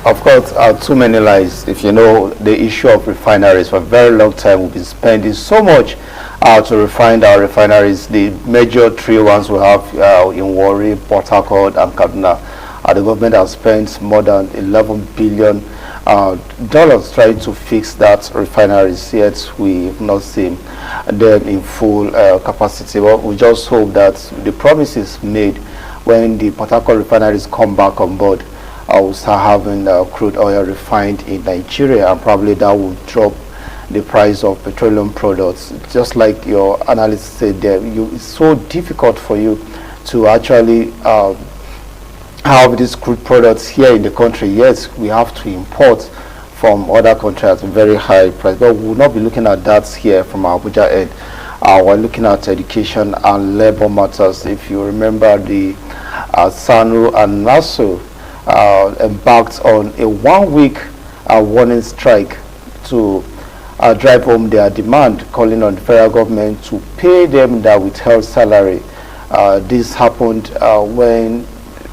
Of course, too many lies. If you know the issue of refineries, for a very long time we've been spending so much to refine our refineries. The major three ones we have in Warri, Port Harcourt, and Kaduna. The government has spent more than $11 billion trying to fix that refineries, yet we have not seen them in full capacity. Well, we just hope that the promises made when the Port Harcourt refineries come back on board, we'll start having crude oil refined in Nigeria, and probably that will drop the price of petroleum products. Just like your analyst said there, it's so difficult for you to actually have these crude products here in the country. Yes, we have to import from other countries at a very high price, but we will not be looking at that here from Abuja end. We're looking at education and labor matters. If you remember, the Ssanu and Nasu embarked on a 1-week warning strike to drive home their demand, calling on the federal government to pay them their withheld salary. This happened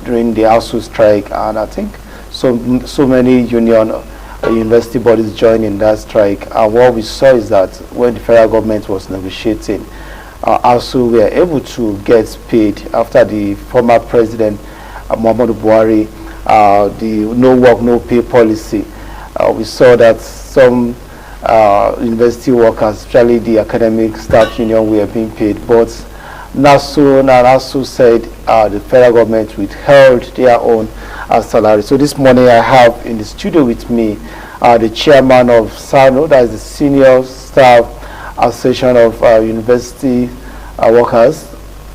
during the ASU strike, and I think so many university bodies joined in that strike. And what we saw is that when the federal government was negotiating, ASU were able to get paid after the former president Muhammadu Buhari, the no work no pay policy. We saw that some university workers, especially the academic staff union, were being paid, but Nasu and ASU said the federal government withheld their own salary. So this morning I have in the studio with me the chairman of Ssanu, that is the Senior Staff Association of University Workers.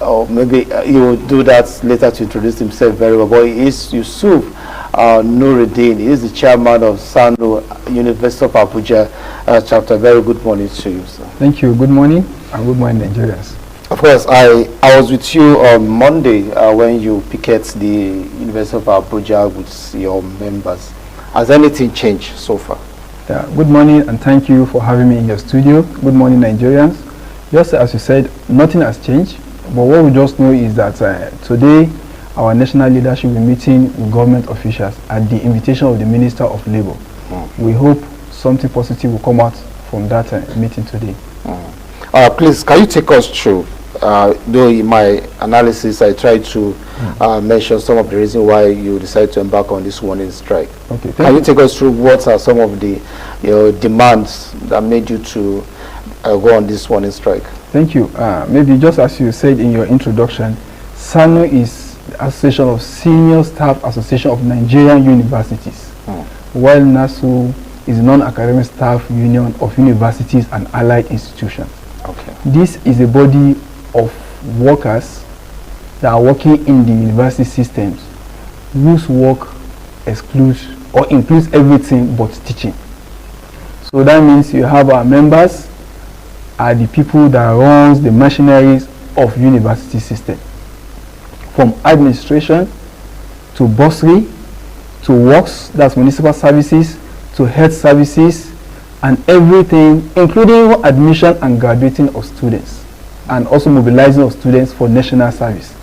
Or maybe he will do that later to introduce himself very well. But he is Yusuf Nuruddin. He is the chairman of Ssanu, University of Abuja chapter. Very good morning to you, sir. Thank you. Good morning, and good morning, Nigerians. Of course, I was with you on Monday when you picketed the University of Abuja with your members. Has anything changed so far? Yeah, good morning, and thank you for having me in your studio. Good morning, Nigerians. Just as you said, nothing has changed, but what we just know is that today our national leadership will be meeting with government officials at the invitation of the Minister of Labour. We hope something positive will come out from that meeting today. Please, can you take us through, though in my analysis I tried to mention some of the reasons why you decided to embark on this warning strike. Okay, can you take us through what are some of the demands that made you to go on this warning strike? Thank you. Maybe just as you said in your introduction, Ssanu is the Association of Senior Staff Association of Nigerian Universities, while Nasu is non-academic staff union of universities and allied institutions. Okay. This is a body of workers that are working in the university systems whose work excludes or includes everything but teaching. So that means you have our members are the people that runs the machineries of university system, from administration to bursary to works, that's municipal services, to health services, and everything, including admission and graduating of students, and also mobilizing of students for national service.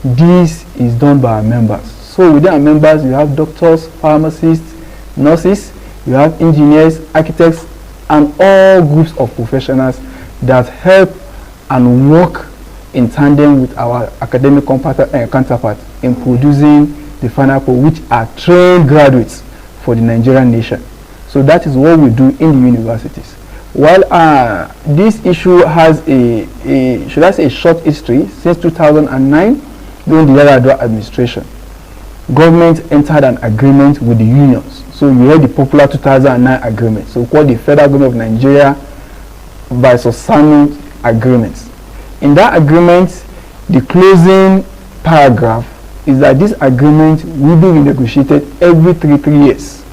This is done by our members. So within our members, you have doctors, pharmacists, nurses, you have engineers, architects, and all groups of professionals that help and work in tandem with our academic counterparts in producing the final product, which are trained graduates for the Nigerian nation. So that is what we do in the universities. While this issue has should I say, a short history, since 2009, during the Yar'Adua administration, government entered an agreement with the unions. So you heard the popular 2009 agreement, so called the Federal Government of Nigeria versus Ssanu agreements. In that agreement, the closing paragraph is that this agreement will be renegotiated every 3 years.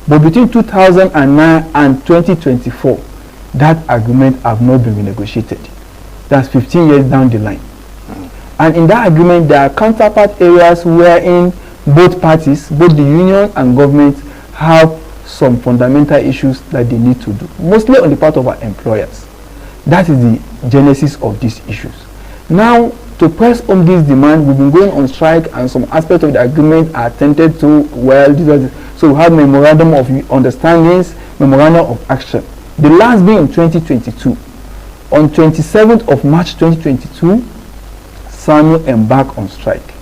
But between 2009 and 2024, that agreement have not been renegotiated. That's 15 years down the line. And in that agreement, there are counterpart areas wherein both parties, both the union and government, have some fundamental issues that they need to do, mostly on the part of our employers. That is the genesis of these issues. Now, to press home this demand, we've been going on strike, and some aspects of the agreement are attended to well. So we have memorandum of understandings, memorandum of action. The last being in 2022. On 27th of March 2022, Ssanu embarked on strike.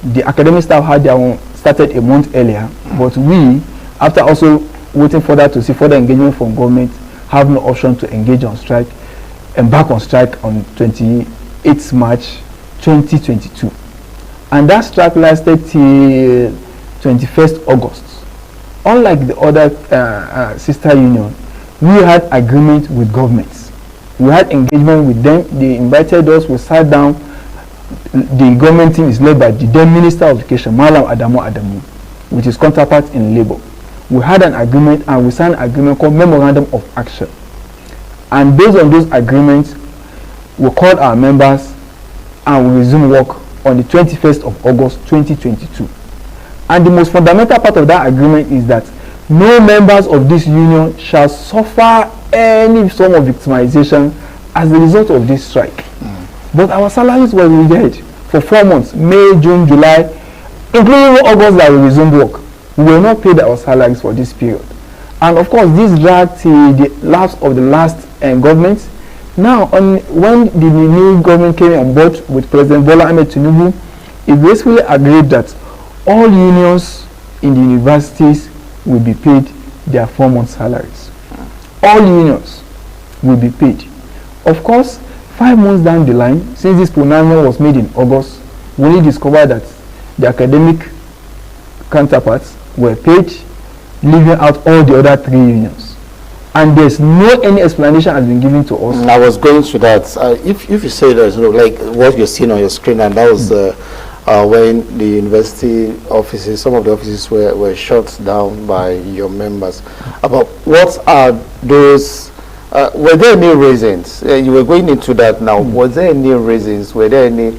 The academic staff had their own started a month earlier, but we, after also waiting further to see further engagement from government, have no option to engage on strike, embark on strike on 28th March 2022. And that strike lasted till 21st August. Unlike the other sister union, we had agreement with governments. We had engagement with them. They invited us. We sat down. The government team is led by the then Minister of Education, Malam Adamu, with his counterpart in Labour. We had an agreement, and we signed an agreement called Memorandum of Action. And based on those agreements, we called our members and we resumed work on the 21st of August 2022. And the most fundamental part of that agreement is that no members of this union shall suffer any form of victimization as a result of this strike. But our salaries were withheld for 4 months, May, June, July, including August that we resumed work. We were not paid our salaries for this period. And of course, this dragged till the lapse of the last government. Now, when the new government came on board with President Bola Ahmed Tinubu, it basically agreed that all unions in the universities will be paid their 4 month salaries. All unions will be paid. Of course, 5 months down the line, since this pronouncement was made in August, we only discovered that the academic counterparts were paid, leaving out all the other 3 unions. And there's no any explanation has been given to us. I was going to that. If you say there's no, like what you're seeing on your screen, and that was when the university offices, some of the offices were shut down by your members. About what are those? Were there any reasons? You were going into that now. Was there any reasons? Were there any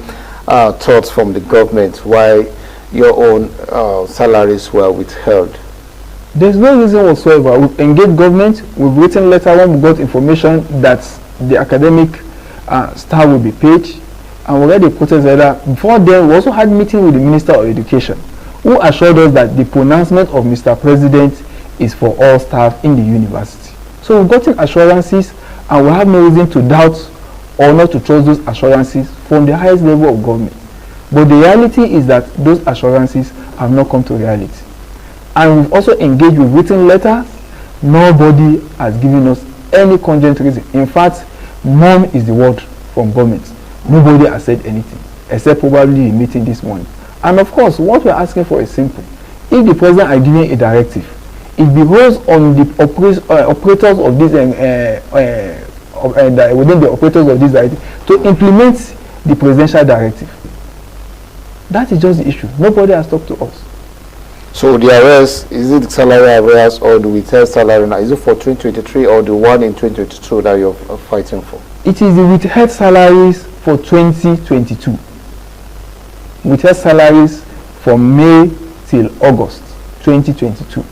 thoughts from the government why your own salaries were withheld? There's no reason whatsoever. We've engaged government. We've written letter when we got information that the academic staff will be paid, and we already protest letter. Before then, we also had meeting with the Minister of Education, who assured us that the pronouncement of Mr. President is for all staff in the university. So we've gotten assurances, and we have no reason to doubt or not to trust those assurances from the highest level of government. But the reality is that those assurances have not come to reality. And we've also engaged with written letters. Nobody has given us any cogent reason. In fact, none is the word from government. Nobody has said anything, except probably a meeting this morning. And of course, what we're asking for is simple. If the president is giving a directive, it behoves on the operators of this within the operators of this directive to implement the presidential directive. That is just the issue. Nobody has talked to us. So the arrest, is it salary arrest or the withheld salary now? Is it for 2023 or the one in 2022 that you're fighting for? It is the withheld salaries for 2022. Withheld salaries from May till August 2022.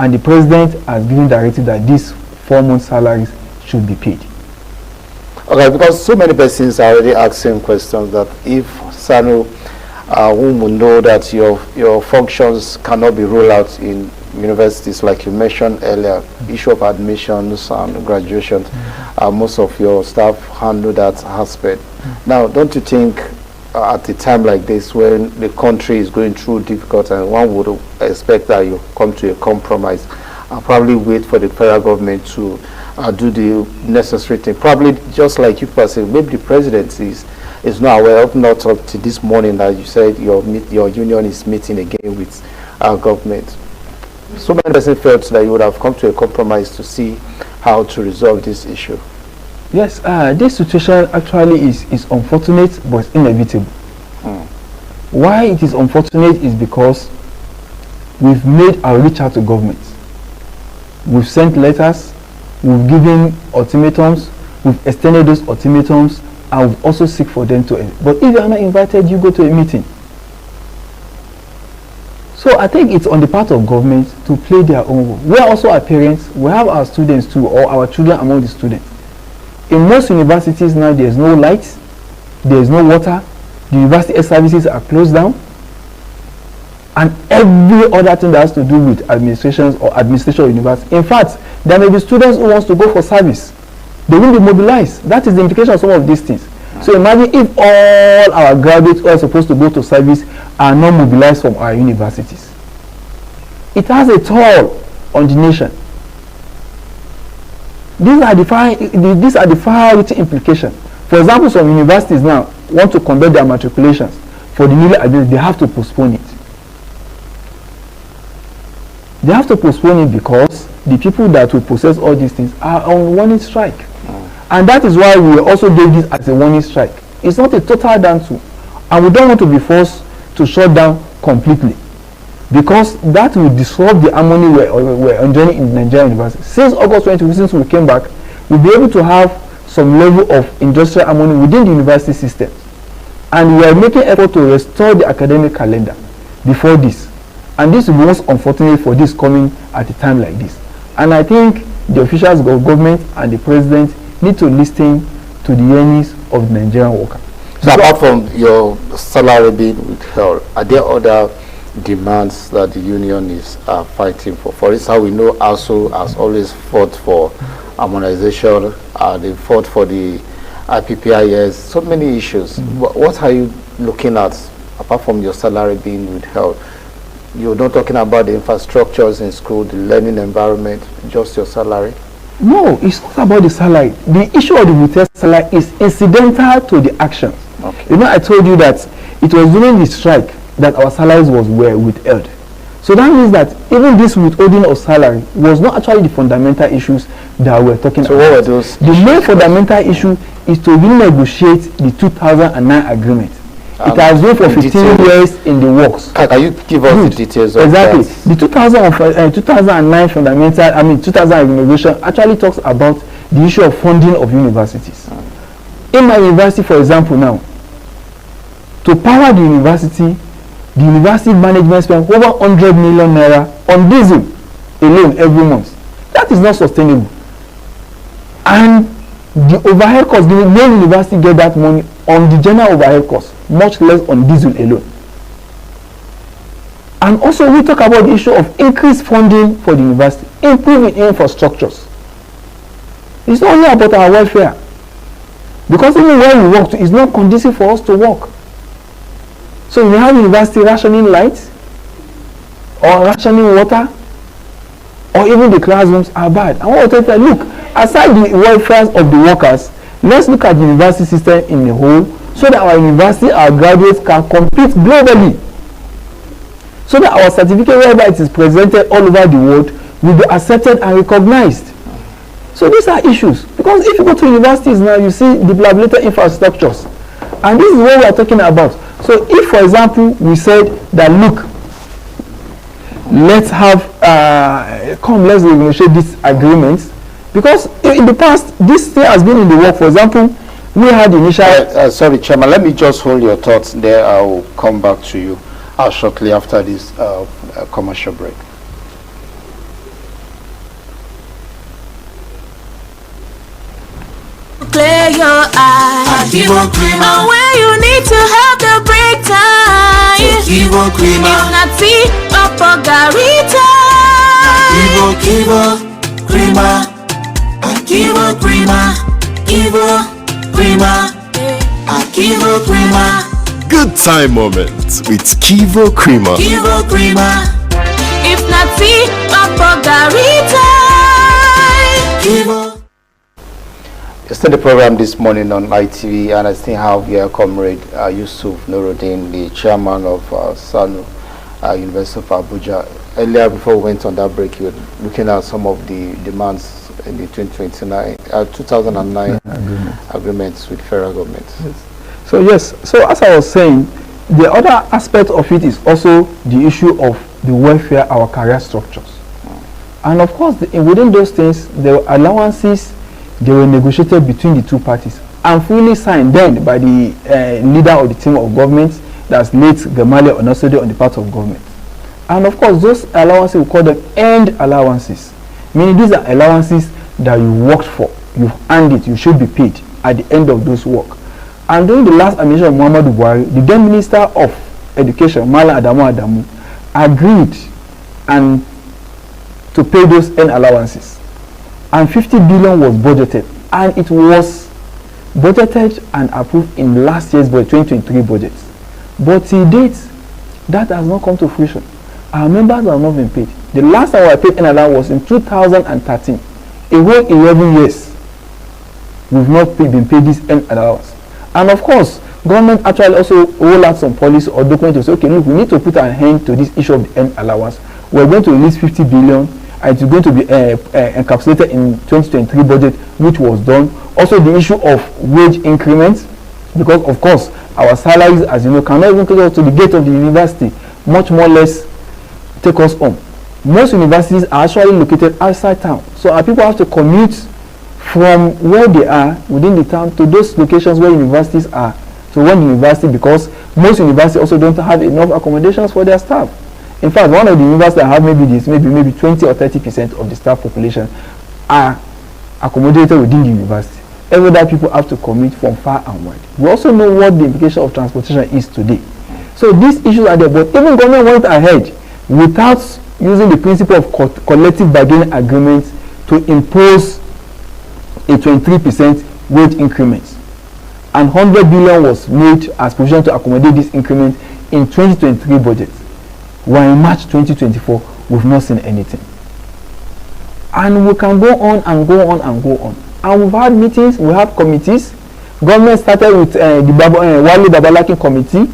And the president has given directive that these 4 month salaries should be paid. Okay, because so many persons are already asking questions that if Ssanu, whom will know that your functions cannot be rolled out in universities, like you mentioned earlier, issue of admissions and graduation, most of your staff handle that aspect. Now, don't you think at a time like this, when the country is going through difficult, and one would expect that you come to a compromise and probably wait for the federal government to do the necessary thing, probably just like you were saying, maybe the president is not aware of, not up to this morning that you said your union is meeting again with our government. So many persons felt that you would have come to a compromise to see how to resolve this issue. Yes, this situation actually is unfortunate, but it's inevitable. Why it is unfortunate is because we've made our reach out to government. We've sent letters, we've given ultimatums, we've extended those ultimatums, and we've also seek for them to. But if you are not invited, you go to a meeting. So I think it's on the part of government to play their own role. We are also our parents. We have our students too, or our children among the students. In most universities now, there's no lights, there is no water, the university services are closed down, and every other thing that has to do with administration of university. In fact, there may be students who wants to go for service. They will be mobilized. That is the implication of some of these things. So imagine if all our graduates who are supposed to go to service are not mobilized from our universities. It has a toll on the nation. These are the far-reaching implications. For example, some universities now want to conduct their matriculations for the newly admitted. They have to postpone it. They have to postpone it because the people that will process all these things are on warning strike. And that is why we also gave this as a warning strike. It's not a total down to, and we don't want to be forced to shut down completely, because that will disrupt the harmony we're enjoying in Nigerian university. Since August 20, since we came back, we'll be able to have some level of industrial harmony within the university system. And we are making effort to restore the academic calendar before this. And this will be most unfortunate for this coming at a time like this. And I think the officials of government and the president need to listen to the yearnings of the Nigerian worker. So apart from your salary being withheld, are there other demands that the union is fighting for? For instance, we know ASU has always fought for harmonization, they fought for the IPPIS, so many issues. What are you looking at apart from your salary being withheld? You're not talking about the infrastructures in school, the learning environment, just your salary? No, it's not about the salary. The issue of the withheld salary is incidental to the actions. Okay. You know, I told you that it was during the strike that our salaries were withheld. So that means that even this withholding of salary was not actually the fundamental issues that we're talking about. What were those? The main fundamental issue is to renegotiate the 2009 agreement. It has been for 15 years in the works. Can you give us the details of exactly. that? The 2009 fundamental, 2000 renovation actually talks about the issue of funding of universities. In my university, for example, now, to power the university management spends over 100 million naira on diesel alone every month. That is not sustainable. And the overhead cost, the main university get that money on the general overhead cost, much less on diesel alone. And also we talk about the issue of increased funding for the university, improving infrastructures. It's not only about our welfare, because even where we work to, it's not conducive for us to work. So we have university rationing lights, or rationing water, or even the classrooms are bad. I want to tell you, look, aside the welfare of the workers, let's look at the university system in the whole, so that our university, our graduates can compete globally. So that our certificate, wherever it is presented all over the world, will be accepted and recognized. So these are issues. Because if you go to universities now, you see dilapidated infrastructures. And this is what we are talking about. So if, for example, we said that, look, let's have, let's negotiate these agreements. Because in the past, this thing has been in the work. For example, we had initial... sorry, Chairman, let me just hold your thoughts there. I will come back to you shortly after this commercial break. Clear your eyes. And when you need to have the break time, if not see Papa Garita, Kivo Creamer, Kivo Creamer, Kivo Creamer. Good time moments with Kivo Creamer. Kivo Creamer. If not see Papa Garita, Kivo. It's still the program this morning on ITV, and I still have here Comrade Yusuf Nuruddin, the chairman of Ssanu, University of Abuja. Earlier, before we went on that break, you were looking at some of the demands in the 2009 agreements with federal government. Yes. So as I was saying, the other aspect of it is also the issue of the welfare, our career structures. And of course, within those things, there were allowances. They were negotiated between the two parties and fully signed then by the leader of the team of government, that's late Gamale Onosode on the part of government. And of course, those allowances, we call them earned allowances, meaning these are allowances that you worked for, you've earned it, you should be paid at the end of those work. And during the last administration of Muhammadu Buhari, the then Minister of Education, Malam Adamu, agreed and to pay those N allowances. And 50 billion was budgeted. And it was budgeted and approved in last year's budget, 2023 budget. But till date, that has not come to fruition. Our members have not been paid. The last time I paid N allowance was in 2013. A whole 11 years, we've not been paid this N allowance. And of course, government actually also roll out some policy or document to say, okay, look, we need to put an end to this issue of the N allowance. We're going to release 50 billion, and it's going to be encapsulated in 2023 budget, which was done. Also, the issue of wage increments, because of course, our salaries, as you know, cannot even take us to the gate of the university, much more less take us home. Most universities are actually located outside town, so our people have to commute from where they are within the town to those locations where universities are to run the university, because most universities also don't have enough accommodations for their staff. In fact, one of the universities that have maybe 20 or 30% of the staff population are accommodated within the university. Every day people have to commute from far and wide. We also know what the implication of transportation is today. So these issues are there, but even government went ahead without using the principle of collective bargaining agreements to impose a 23% wage increment. And 100 billion was made as provision to accommodate this increment in 2023 budget. While in March 2024, we've not seen anything. And we can go on and go on and go on. And we've had meetings, we have committees. Government started with the Wale Babalakin committee,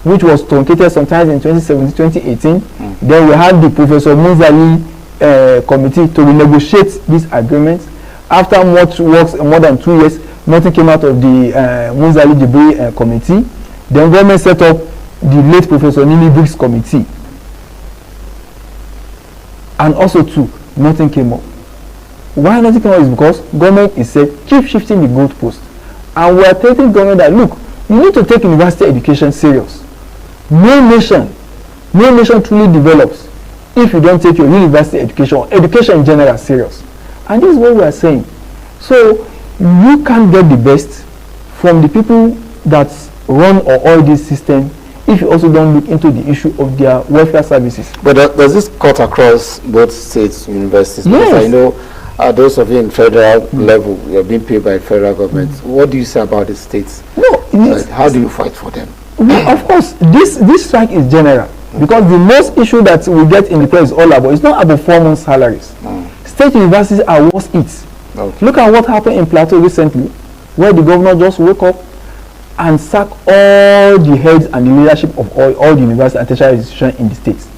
which was truncated sometimes in 2017, 2018. Then we had the Professor Munzali committee to renegotiate these agreements. After much work, more than 2 years, nothing came out of the Munzali Jibri committee. Then government set up the late Professor Nini Briggs committee. And also too, nothing came up. Why nothing came up is because government is said, keep shifting the goalpost. And we are telling government that, look, you need to take university education serious. No nation truly develops if you don't take your university education or education in general serious. And this is what we are saying. So you can't get the best from the people that run or oil this system if you also don't look into the issue of their welfare services. But does this cut across both states, universities? Yes. Because I know those of you in federal level, you are being paid by federal government. What do you say about the states? No, how do you fight for them? Well, of course, this strike is general, because the most issue that we get in the press is all about, it's not about 4 months salaries. State universities are worse hit. Okay. Look at what happened in Plateau recently, where the governor just woke up and sacked all the heads and the leadership of all the university and tertiary institutions in the states.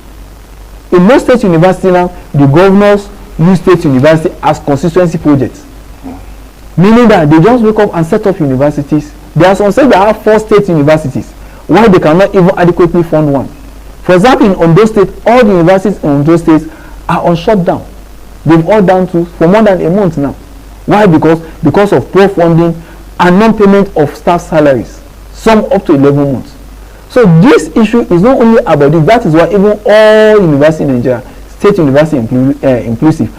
In most state universities now, the governors use state university as constituency projects, meaning that they just wake up and set up universities. There are some states that have 4 state universities, while they cannot even adequately fund one. For example, in Ondo State, all the universities in Ondo State are on shutdown. They've all down to for more than a month now. Why? Because of poor funding and non-payment of staff salaries, some up to 11 months. So this issue is not only about this. That is why even all universities in Nigeria, state university inclusive,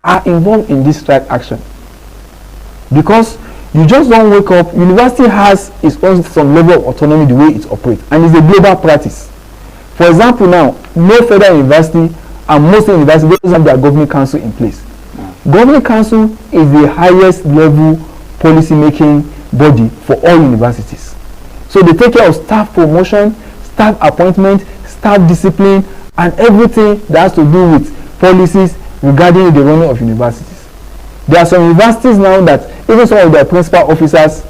are involved in this strike action. Because you just don't wake up. University has its own some level of autonomy the way it operates, and it's a global practice. For example, now no federal university and most universities don't have their governing council in place. Governing council is the highest level policy making body for all universities. So they take care of staff promotion, staff appointment, staff discipline, and everything that has to do with policies regarding the running of universities. There are some universities now that even some of their principal officers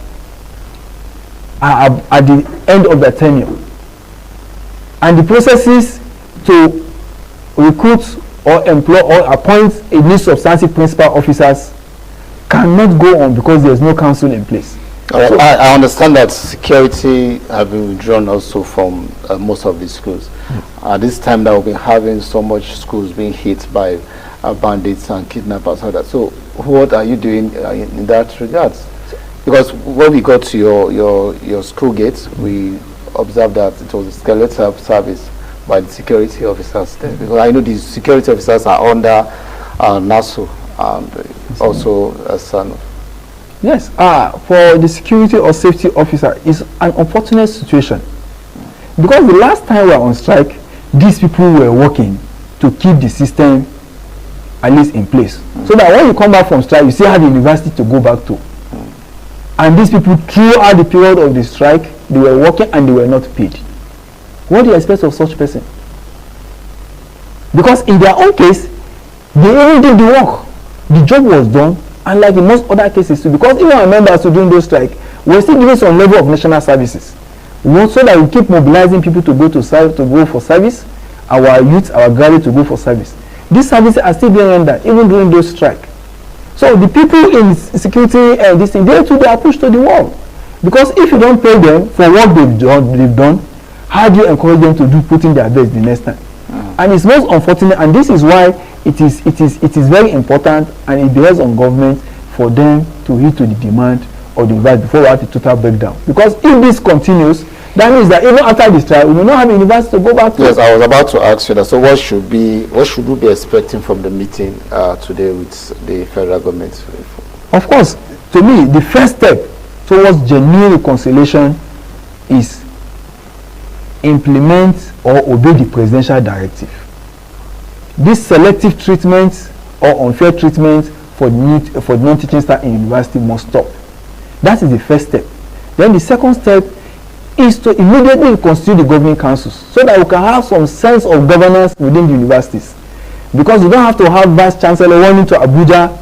are at the end of their tenure. And the processes to recruit or employ or appoint a new substantive principal officers cannot go on because there is no council in place. So I understand that security have been withdrawn also from most of the schools. At this time that we've been having so much schools being hit by bandits and kidnappers. So what are you doing in that regard? Because when we got to your school gates, we observed that it was a skeletal service by the security officers there. Because I know these security officers are under Nasu and also Ssanu. Yes, for the security or safety officer, it's an unfortunate situation. Because the last time we were on strike, these people were working to keep the system at least in place. So that when you come back from strike, you still have the university to go back to. And these people, throughout the period of the strike, they were working and they were not paid. What do you expect of such person? Because in their own case, they even did the work. The job was done, and like in most other cases too, because even our members who during those strike, we're still giving some level of national services. We want so that we keep mobilizing people to go for service, our youth, our graduates to go for service. These services are still being rendered even during those strike. So the people in security and this thing, they too, they are pushed to the wall. Because if you don't pay them for what they've done, how do you encourage them to put in their best the next time? And it's most unfortunate, and this is why it is very important, and it bears on government for them to heed to the demand of the university before we have a total breakdown. Because if this continues, that means that even after this trial, we will not have a university to go back to. Yes, I was about to ask you that. So what should we be expecting from the meeting today with the federal government? Of course, to me, the first step towards genuine reconciliation is implement or obey the presidential directive. This selective treatment or unfair treatment for non-teaching staff in university must stop. That is the first step. Then the second step is to immediately reconstitute the governing councils so that we can have some sense of governance within the universities. Because you don't have to have vice chancellor running to Abuja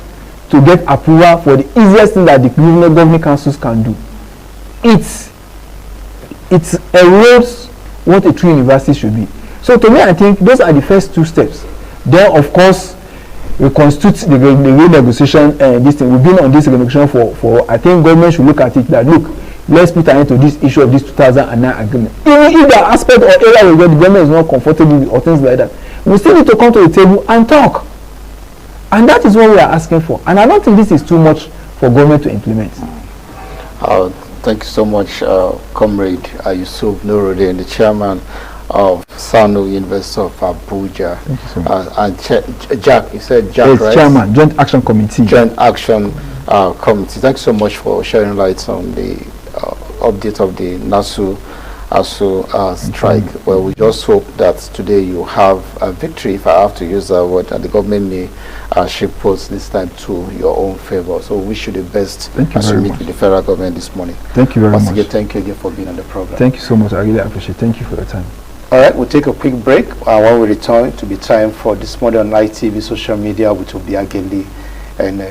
to get approval for the easiest thing that the governing councils can do. It erodes what a true university should be. So to me, I think those are the first two steps. Then, of course, we constitute the renegotiation. This thing we've been on this renegotiation for. I think government should look at it. That look, let's put an end to this issue of this 2009 agreement. Even if there are aspects or areas where the government is not comfortable with or things like that, we still need to come to the table and talk. And that is what we are asking for. And I don't think this is too much for government to implement. Thank you so much, Comrade Yusuf Nuruddin, the chairman of Ssanu University of Abuja. Thank you so much. And Jack, you said Jack, yes, right? Chairman, Joint Action Committee. Joint Action Committee. Thanks so much for sharing light on the update of the Nasu strike. Well, we just hope that today you have a victory, if I have to use that word, and the government may shift posts this time to your own favor. So we wish you the best as you meet with the federal government this morning. Thank you very much. Again, thank you again for being on the program. Thank you so much. I really appreciate it. Thank you for your time. All right, we'll take a quick break. When we return, it will be time for This Morning on ITV social media with Obi Agendi and